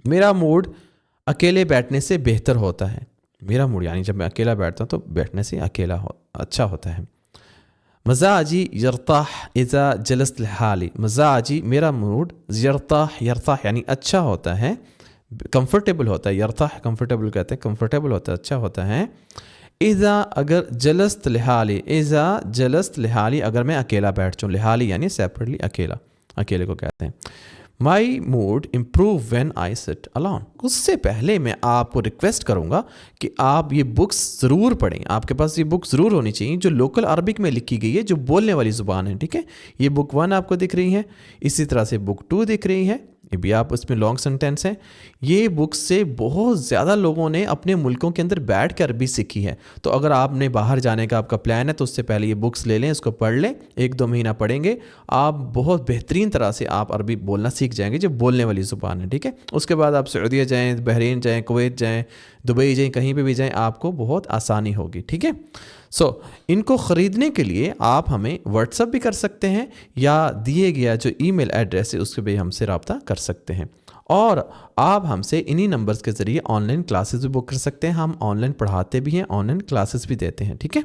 میرا موڈ اکیلے بیٹھنے سے بہتر ہوتا ہے. میرا موڈ یعنی جب میں اکیلا بیٹھتا ہوں تو بیٹھنے سے اچھا ہوتا ہے. مزاجی یرتاح اذا جلست لحالی. مزاجی میرا موڈ یرتاح یعنی اچھا ہوتا ہے، کمفرٹیبل ہوتا ہے. یرتاح کمفرٹیبل کہتے ہیں، کمفرٹیبل ہوتا ہے، اچھا ہوتا ہے. اذا اگر جلست لحالی، اذا جلست لحالی اگر میں اکیلا بیٹھ جاؤں. لحالی یعنی سیپریٹلی، اکیلا، اکیلے کو کہتے ہیں. مائی موڈ امپروو وین آئی سٹ alone. اس سے پہلے میں آپ کو ریکویسٹ کروں گا کہ آپ یہ بکس ضرور پڑھیں. آپ کے پاس یہ بک ضرور ہونی چاہیے جو لوکل عربک میں لکھی گئی ہے، جو بولنے والی زبان ہے. ٹھیک ہے، یہ بک 1 آپ کو دکھ رہی ہے، اسی طرح سے بک 2 دکھ رہی ہے، یہ بھی آپ اس میں لانگ سینٹینس ہیں. یہ بکس سے بہت زیادہ لوگوں نے اپنے ملکوں کے اندر بیٹھ کے عربی سیکھی ہے. تو اگر آپ نے باہر جانے کا آپ کا پلان ہے تو اس سے پہلے یہ بکس لے لیں، اس کو پڑھ لیں، 1-2 مہینہ پڑھیں گے، آپ بہت بہترین طرح سے آپ عربی بولنا سیکھ جائیں گے جو بولنے والی زبان ہے. ٹھیک ہے، اس کے بعد آپ سعودیہ جائیں، بحرین جائیں، کویت جائیں، دبئی جائیں، کہیں پہ بھی جائیں، آپ کو بہت آسانی ہوگی. ٹھیک ہے، ان کو خریدنے کے لیے آپ ہمیں واٹس ایپ بھی کر سکتے ہیں یا دیے گیا جو ای میل ایڈریس ہے اس کے بھی ہم سے رابطہ کر سکتے ہیں. اور آپ ہم سے انہی نمبرز کے ذریعے آن لائن کلاسز بھی بک کر سکتے ہیں. ہم آن لائن پڑھاتے بھی ہیں، آن لائن کلاسز بھی دیتے ہیں. ٹھیک ہے.